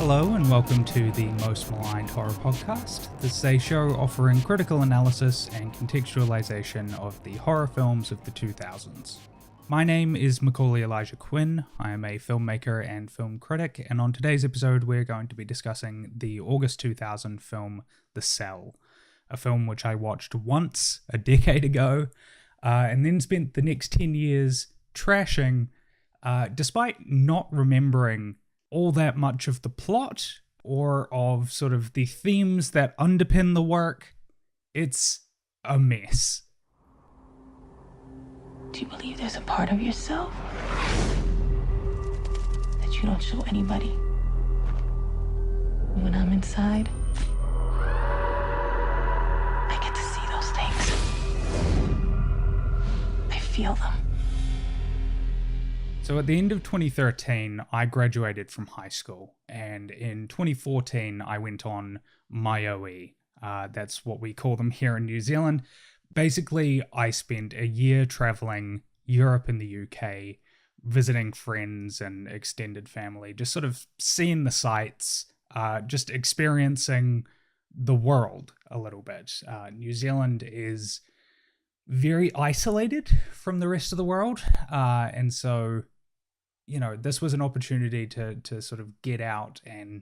Hello and welcome to the Most Maligned Horror Podcast. This is a show offering critical analysis and contextualization of the horror films of the 2000s. My name is Macaulay Elijah Quinn. I am a filmmaker and film critic, and on today's episode we're going to be discussing the August 2000 film The Cell, a film which I watched once a decade ago, and then spent the next 10 years trashing, despite not remembering all that much of the plot or of sort of the themes that underpin the work. It's a mess. Do you believe there's a part of yourself that you don't show anybody? When I'm inside, I get to see those things. I feel them. So at the end of 2013, I graduated from high school, and in 2014, I went on my OE. That's what we call them here in New Zealand. Basically, I spent a year traveling Europe and the UK, visiting friends and extended family, just sort of seeing the sights, just experiencing the world a little bit. New Zealand is very isolated from the rest of the world, and so this was an opportunity to sort of get out and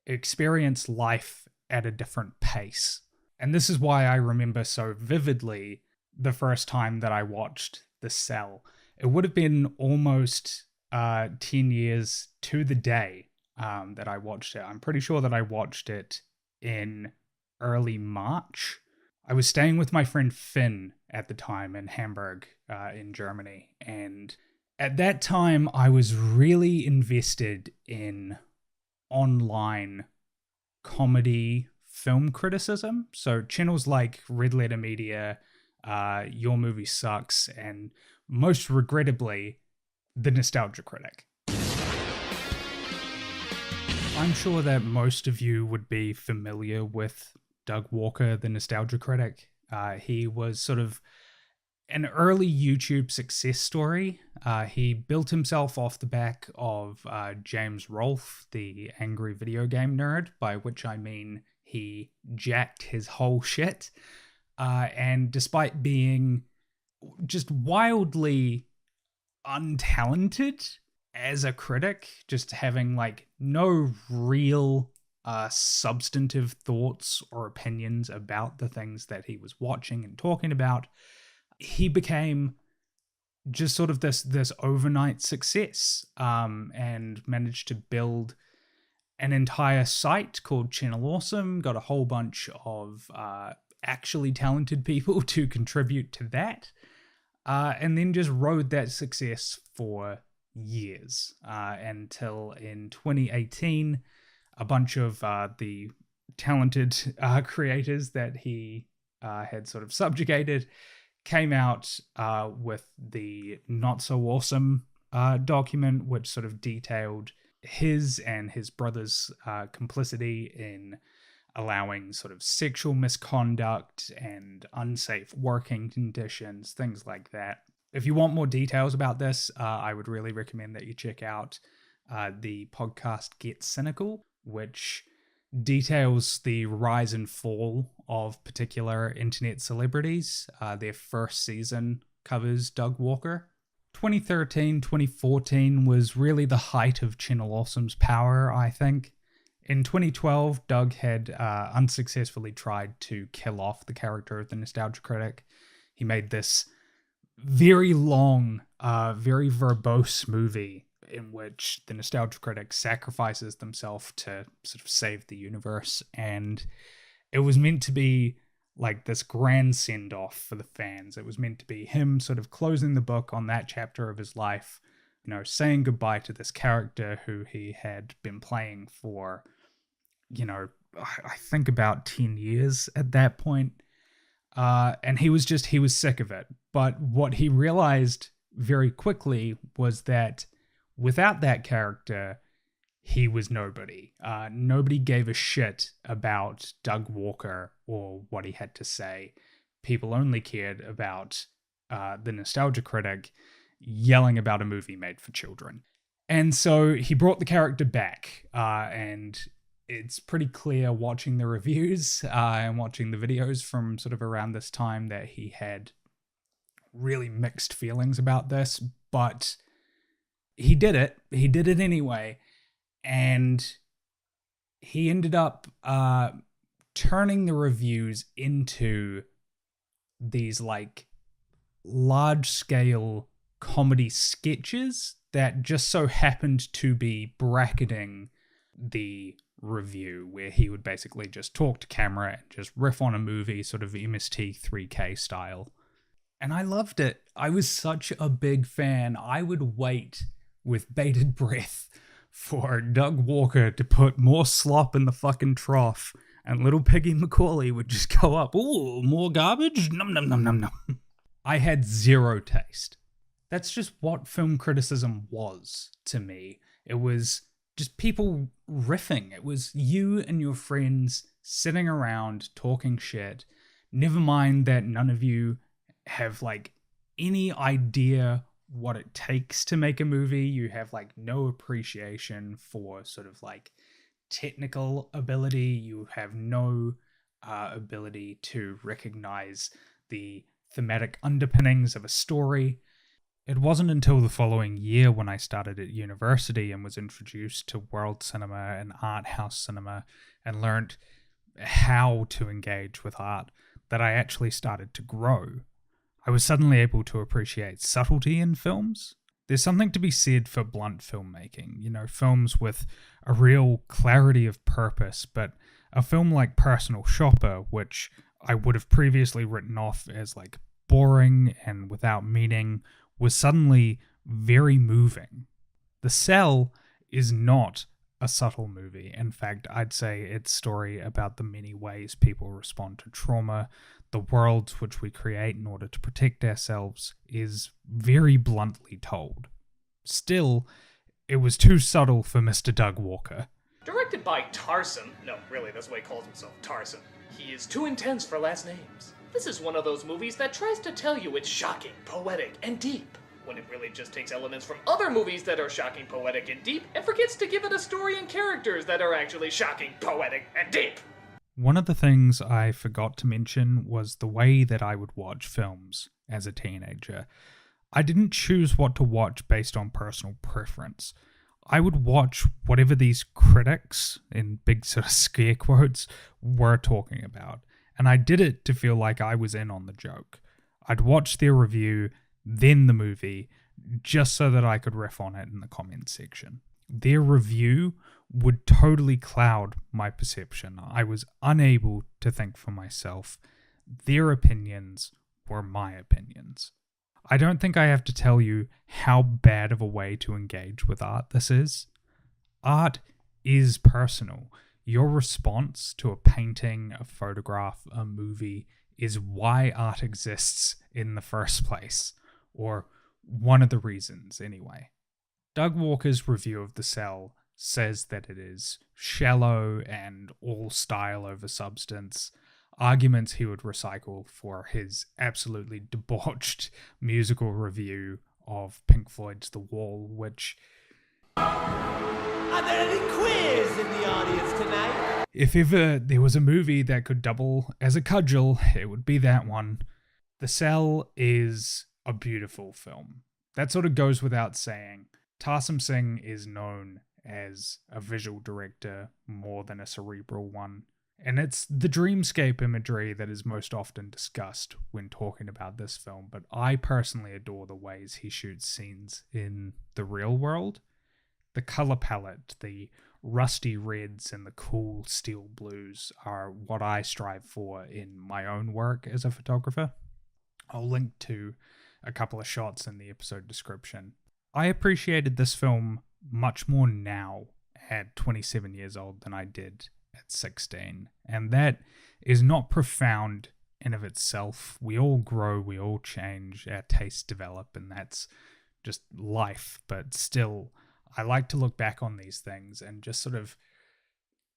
experience life at a different pace. And this is why I remember so vividly the first time that I watched The Cell. It would have been almost 10 years to the day that I watched it. I'm pretty sure that I watched it in early March. I was staying with my friend Finn at the time in Hamburg, in Germany, and at that time, I was really invested in online comedy film criticism. So channels like Red Letter Media, Your Movie Sucks, and most regrettably, The Nostalgia Critic. I'm sure that most of you would be familiar with Doug Walker, The Nostalgia Critic. He was sort of an early YouTube success story. He built himself off the back of James Rolfe, the angry video game nerd, by which I mean he jacked his whole shit. And despite being just wildly untalented as a critic, just having no real substantive thoughts or opinions about the things that he was watching and talking about, he became just sort of this overnight success, and managed to build an entire site called Channel Awesome, got a whole bunch of actually talented people to contribute to that, and then just rode that success for years, until in 2018, a bunch of the talented creators that he had sort of subjugated came out with the Not So Awesome document, which sort of detailed his and his brother's complicity in allowing sort of sexual misconduct and unsafe working conditions, things like that. If you want more details about this, I would really recommend that you check out the podcast Get Cynical, which details the rise and fall of particular internet celebrities. Their first season covers Doug Walker. 2013, 2014 was really the height of Channel Awesome's power, I think. In 2012, Doug had unsuccessfully tried to kill off the character of the Nostalgia Critic. He made this very long, very verbose movie in which the Nostalgia Critic sacrifices themselves to sort of save the universe, and it was meant to be like this grand send-off for the fans. It was meant to be him sort of closing the book on that chapter of his life, saying goodbye to this character who he had been playing for, I think about 10 years at that point. And he was sick of it. But what he realized very quickly was that without that character, he was nobody. Nobody gave a shit about Doug Walker or what he had to say. People only cared about the Nostalgia Critic yelling about a movie made for children. And so he brought the character back, and it's pretty clear watching the reviews and watching the videos from sort of around this time that he had really mixed feelings about this, but he did it. He did it anyway, and he ended up turning the reviews into these like large-scale comedy sketches that just so happened to be bracketing the review, where he would basically just talk to camera and just riff on a movie, sort of MST 3K style. And I loved it. I was such a big fan. I would wait with bated breath for Doug Walker to put more slop in the fucking trough, and little Piggy McCauley would just go up, ooh, more garbage? Num num num num num. I had zero taste. That's just what film criticism was to me. It was just people riffing. It was you and your friends sitting around talking shit. Never mind that none of you have like any idea what it takes to make a movie. You have like no appreciation for sort of like technical ability. You have no ability to recognize the thematic underpinnings of a story. It wasn't until the following year, when I started at university and was introduced to world cinema and art house cinema and learned how to engage with art, that I actually started to grow. I was suddenly able to appreciate subtlety in films. There's something to be said for blunt filmmaking, you know, films with a real clarity of purpose, but a film like Personal Shopper, which I would have previously written off as like boring and without meaning, was suddenly very moving. The Cell is not a subtle movie. In fact, I'd say its story about the many ways people respond to trauma, the worlds which we create in order to protect ourselves, is very bluntly told. Still, it was too subtle for Mr. Doug Walker. Directed by Tarsem. No, really, that's why he calls himself Tarsem. He is too intense for last names. This is one of those movies that tries to tell you it's shocking, poetic, and deep, when it really just takes elements from other movies that are shocking, poetic, and deep, and forgets to give it a story and characters that are actually shocking, poetic, and deep. One of the things I forgot to mention was the way that I would watch films as a teenager. I didn't choose what to watch based on personal preference. I would watch whatever these critics, in big sort of scare quotes, were talking about. And I did it to feel like I was in on the joke. I'd watch their review, then the movie, just so that I could riff on it in the comments section. Their review would totally cloud my perception. I was unable to think for myself. Their opinions were my opinions. I don't think I have to tell you how bad of a way to engage with art this is. Art is personal. Your response to a painting, a photograph, a movie is why art exists in the first place, or one of the reasons anyway. Doug Walker's review of The Cell says that it is shallow and all style over substance, arguments he would recycle for his absolutely debauched musical review of Pink Floyd's The Wall, which... Are there any queers in the audience tonight? If ever there was a movie that could double as a cudgel, it would be that one. The Cell is a beautiful film. That sort of goes without saying. Tarsem Singh is known as a visual director more than a cerebral one. And it's the dreamscape imagery that is most often discussed when talking about this film, but I personally adore the ways he shoots scenes in the real world. The color palette, the rusty reds and the cool steel blues are what I strive for in my own work as a photographer. I'll link to a couple of shots in the episode description. I appreciated this film much more now at 27 years old than I did at 16, and that is not profound in of itself. We all grow, we all change, our tastes develop, and that's just life. But still, I like to look back on these things and just sort of,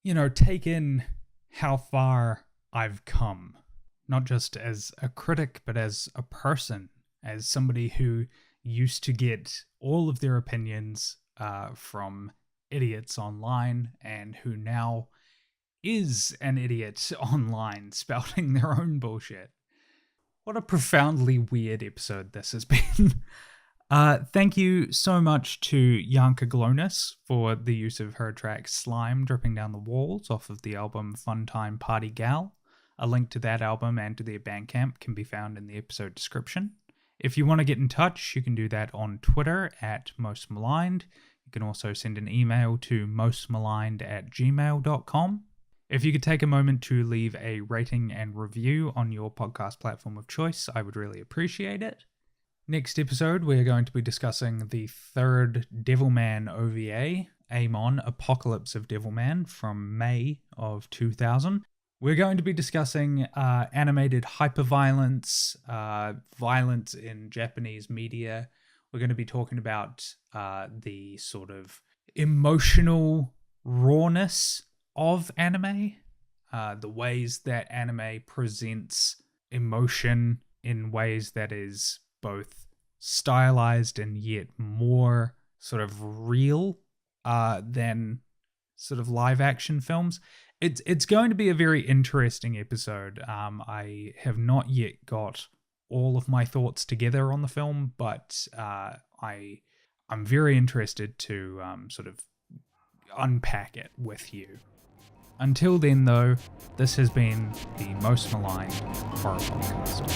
you know, take in how far I've come, not just as a critic, but as a person, as somebody who used to get all of their opinions from idiots online, and who now is an idiot online spouting their own bullshit. What a profoundly weird episode this has been. Thank you so much to Janka Glonis for the use of her track Slime Dripping Down the Walls off of the album Fun Time Party Gal. A link to that album and to their Bandcamp can be found in the episode description. If you want to get in touch, you can do that on Twitter at Most Maligned. You can also send an email to mostmaligned@gmail.com. If you could take a moment to leave a rating and review on your podcast platform of choice, I would really appreciate it. Next episode, we're going to be discussing the third Devilman OVA, Amon, Apocalypse of Devilman, from May of 2000. We're going to be discussing animated hyperviolence, violence in Japanese media. We're going to be talking about the sort of emotional rawness of anime, the ways that anime presents emotion in ways that is both stylized and yet more sort of real than sort of live action films. It's going to be a very interesting episode. I have not yet got all of my thoughts together on the film, but I'm very interested to sort of unpack it with you. Until then, though, this has been the Most Maligned Horror Podcast.